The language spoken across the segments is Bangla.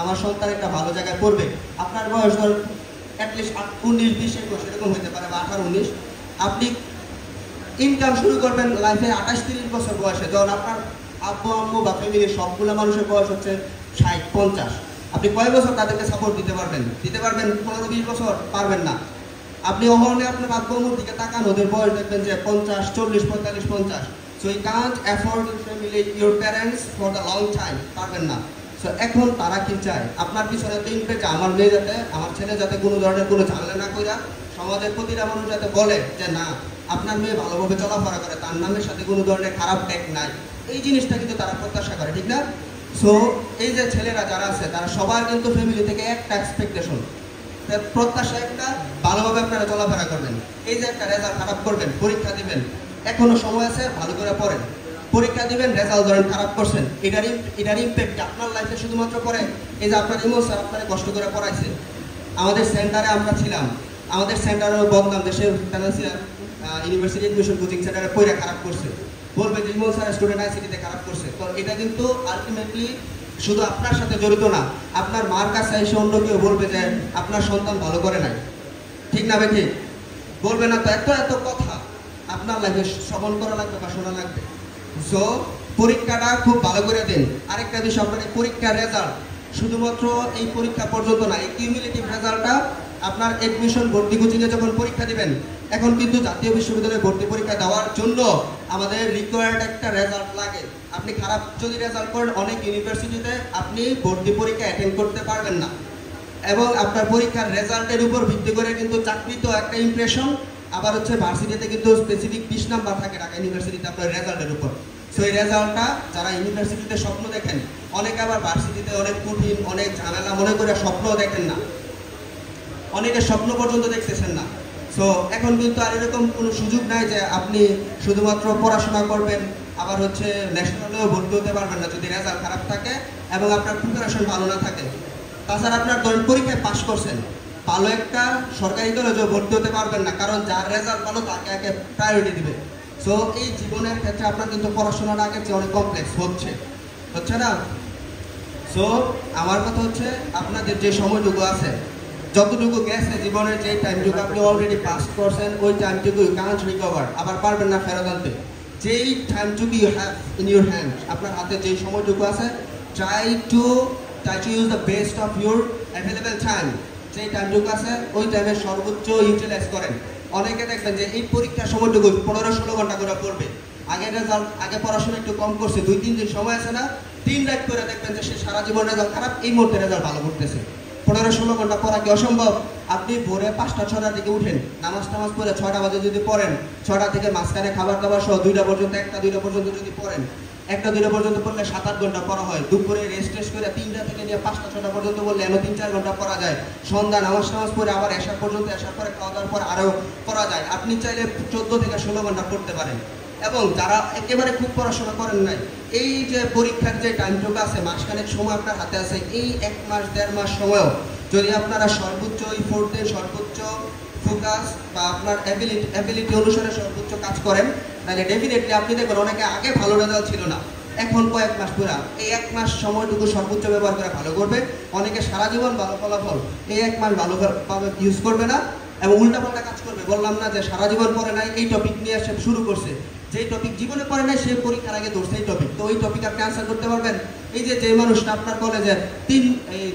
আমার সন্তান একটা ভালো জায়গায় পড়বে। আপনার বয়স ধর অ্যাটলিস্ট 19-20 21 এরকম হতে পারে, বা 18-19। আপনি ইনকাম শুরু করবেন লাইফে 28-30 বছর বয়সে, যখন আপনার আব্বু আম্মু বা ফ্যামিলির সবগুলো মানুষের বয়স হচ্ছে 60-50। আপনি কয় বছর তাদেরকে সাপোর্ট দিতে পারবেন? 15-20 বছর পারবেন না। আপনি অহরণে আপনার আব্বু আম্মুর দিকে তাকান, ওদের বয়স দেখবেন যে 50, 40, 45, 50। So you can't afford your family, your parents for the long time, পারবেন না। সো এখন তারা কি চায়? আপনার পিছনে তিনটে যে আমার মেয়ে যাতে, আমার ছেলে যাতে কোনো ধরনের কোনো ঝামেলা না কইরা, সমাজের প্রতিটা মানুষ যাতে বলে যে না আপনার মেয়ে ভালোভাবে চলাফেরা করে, তার নামের সাথে কোনো ধরনের খারাপ ট্যাগ নাই, এই জিনিসটা কিন্তু তারা প্রত্যাশা করে, ঠিক না? সো এই যে ছেলেরা যারা আছে তারা সবার কিন্তু ফ্যামিলি থেকে একটা এক্সপেকটেশন, প্রত্যাশা একটা, ভালোভাবে আপনারা চলাফেরা করবেন। এই যে একটা রেজাল্ট খারাপ করবেন, পরীক্ষা দিবেন, এখনো সময় আছে, ভালো করে পড়েন। পরীক্ষা দিবেন, রেজাল্ট ধরেন খারাপ করছেন, এটার ইম্প্যাক্ট আপনার লাইফে শুধুমাত্র পড়ে। এই যে আপনার ইমো স্যার আপনারা কষ্ট করে পড়াইছে, আমাদের সেন্টারে আমরা ছিলাম, আমাদের সেন্টারের বদনাম দেশের ফিনান্সিয়াল ইউনিভার্সিটি এডমিশন কোচিং সেন্টারে পড়া খারাপ করছে, বলবে যে ইমো স্যার স্টুডেন্ট আইসিটিতে খারাপ করছে। তো এটা কিন্তু আলটিমেটলি শুধু আপনার সাথে জড়িত না, আপনার মার কাছে এসে অন্য কেউ বলবে যে আপনার সন্তান ভালো করে নাই, ঠিক না ভাই? ঠিক বলবে না তো? এত এত কথা আপনার লাইফে শ্রবণ করা লাগবে বা শোনা লাগবে। সো পরীক্ষাটা খুব ভালো করে দিন। আরেকটা বিষয়, আপনার এই পরীক্ষার রেজাল্ট শুধুমাত্র এই পরীক্ষা পর্যন্ত না, এই কিউমুলেটিভ রেজাল্টটা আপনার এডমিশন ভর্তি কোচিংয়ে যখন পরীক্ষা দিবেন, এখন কিন্তু জাতীয় বিশ্ববিদ্যালয়ে ভর্তি পরীক্ষা দেওয়ার জন্য আমাদের রিকোয়ার্ড একটা রেজাল্ট লাগে। আপনি খারাপ যদি রেজাল্ট করেন, অনেক ইউনিভার্সিটিতে আপনি ভর্তি পরীক্ষা অ্যাটেন্ড করতে পারবেন না, এবং আপনার পরীক্ষার রেজাল্টের উপর ভিত্তি করে কিন্তু চাকরিতেও একটা ইমপ্রেশন, আবার হচ্ছে ভার্সিটিতে কিন্তু স্পেসিফিক 20 নাম্বার থাকে ঢাকা ইউনিভার্সিটিতে আপনার রেজাল্টের উপর। সো এই রেজাল্টটা যারা ইউনিভার্সিটিতে স্বপ্ন দেখেন, অনেকে আবার ভার্সিটিতে অনেক কঠিন, অনেক ঝামেলা মনে করে স্বপ্নও দেখেন না, অনেকে স্বপ্ন পর্যন্ত দেখতেছেন না। সো এখন কিন্তু আর এরকম কোনো সুযোগ নাই যে আপনি শুধুমাত্র পড়াশোনা করবেন আবার হচ্ছে ন্যাশনালেও ভর্তি হতে পারবেন না যদি রেজাল্ট খারাপ থাকে এবং আপনার প্রিপারেশন ভালো না থাকে। তাছাড়া আপনার ধরেন পরীক্ষায় পাস করছেন, ভালো একটা সরকারি কলেজেও ভর্তি হতে পারবেন না, কারণ যার রেজাল্ট ভালো তাকে আগে প্রায়োরিটি দিবে। সো এই জীবনের ক্ষেত্রে আপনার কিন্তু পড়াশোনার আগের চেয়ে অনেক কমপ্লেক্স হচ্ছে না? সো আমার কথা হচ্ছে আপনাদের যে সময়টুকু আছে, যতটুকু গেছে জীবনের, যে টাইমটুকু আপনি অলরেডি পাস করছেন, ওই টাইমটুকু ইউ কান্ট রিকভার, আবার পারবেন না ফেরত আনতে। যেই টাইমটুকু you have in your hand, আপনার হাতে যেই সময়টুকু আছে, try to use the best of your available time. যেই টাইমটুকু আছে ওই টাইমের সর্বোচ্চ ইউটিলাইজ করেন। অনেকে দেখবেন যে এই পরীক্ষার সময়টুকু 15-16 ঘন্টা করে পড়বে, আগে পড়াশোনা একটু কম করছে, 2-3 দিন সময় আছে না, 3 রাত করে দেখবেন যে সে সারা জীবন রেজাল্ট খারাপ, এই মুহূর্তে রেজাল্ট ভালো করতেছে। 15-16 ঘন্টা পড়া কি অসম্ভব? আপনি ভোরে 5টা-6টার দিকে উঠেন, নামাজ পড়ে 6টা বাজে যদি পড়েন, 6টা থেকে মাঝখানে খাবার দাবার সহ 2টা পর্যন্ত, 1টা-2টা পর্যন্ত যদি পড়েন, 1টা-2টা পর্যন্ত পড়লে 7-8 ঘন্টা পড়া হয়। দুপুরে রেস্ট করে 3টা থেকে নিয়ে 5টা-6টা পর্যন্ত বললে এমন 3-4 ঘন্টা পড়া যায়। সন্ধ্যা নামাজ পড়ে আবার এশার পর্যন্ত, এশার পরে খাওয়া দাওয়ার পর আরও পড়া যায়। আপনি চাইলে 14 থেকে 16 ঘন্টা পড়তে পারেন। এবং যারা একেবারে খুব পড়াশোনা করেন নাই, এই যে পরীক্ষার যে টাইমটুকু আছে, মাসখানেক সময় আপনার হাতে আছে, এই 1 মাস 1.5 মাস সময়ও যদি আপনারা সর্বোচ্চ ইফোর্ট দেন, সর্বোচ্চ ফোকাস বা আপনার অ্যাবিলিটি অনুসারে সর্বোচ্চ কাজ করেন, তাহলে ডেফিনেটলি আপনি দেখবেন অনেকে আগে ভালো রেজাল্ট ছিল না, এখন কয়েক মাস পুরা এই 1 মাস সময়টুকু সর্বোচ্চ ব্যবহার করে ভালো করবে। অনেকে সারা জীবন ভালো ফলাফল, এই 1 মাস ভালোভাবে ইউজ করবে না এবং উল্টাপাল্টা কাজ করবে। বললাম না যে সারা জীবন পড়ে নাই, এই টপিক নিয়ে সে শুরু করছে, যেই টপিক জীবনে পড়ে নাই সে পরীক্ষার আগে ধরছে এই টপিক, তো ওই টপিক আপনি আনসার করতে পারবেন? এই যে মানুষটা আপনার কলেজের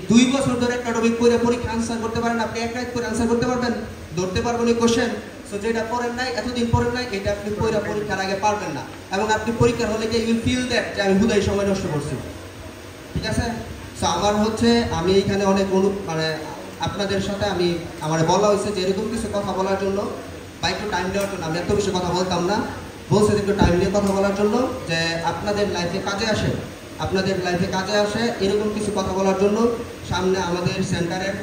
2 বছর ধরে একটা টপিক পড়ে পরীক্ষা আনসার করতে পারেন, আপনি 1 রাত করে আনসার করতে পারবেন? ধরতে পারবেন ওই কোশ্চেন? সো যেটা পড়েন নাই, এতদিন পড়েন নাই, এটা আপনি পরীক্ষার আগে পারবেন না, এবং আপনি পরীক্ষার হলে গিয়ে ইউ উইল ফিল দ্যাট যে আমি হুদাই সময় নষ্ট করছি। ঠিক আছে? সো আমার হচ্ছে আমি এখানে অনেক আপনাদের সাথে আমার বলা হয়েছে যে এরকম কিছু কথা বলার জন্য বা একটু টাইম দেওয়ার জন্য। আমি এত বেশি কথা বলতাম না, বলছে একটু টাইম নিয়ে কথা বলার জন্য, যে আপনাদের লাইফে কাজে আসে এরকম কিছু কথা বলার জন্য। সামনে আমাদের সেন্টারের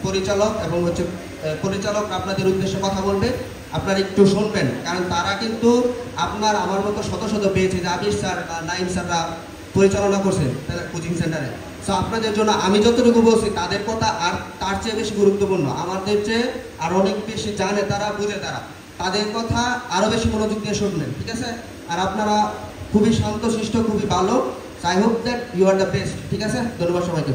পরিচালক এবং হচ্ছে পরিচালক আপনাদের উদ্দেশ্যে কথা বলবে, আপনারা একটু শুনবেন, কারণ তারা কিন্তু আমার মতো শত শত পেয়েছে যে আবির স্যার বা নাইম স্যাররা পরিচালনা করছে কোচিং সেন্টারে। সো আপনাদের জন্য আমি যতটুকু বলছি তাদের কথা আর তার চেয়ে বেশি গুরুত্বপূর্ণ, আমাদের চেয়ে আর অনেক বেশি জানে তারা, বুঝে তারা, তাদের কথা আরও বেশি মনোযোগ দিয়ে শুনবেন। ঠিক আছে? আর আপনারা খুবই শান্তশিষ্ট, খুবই ভালো। I hope that you are the best. ঠিক আছে? ধন্যবাদ সবাইকে।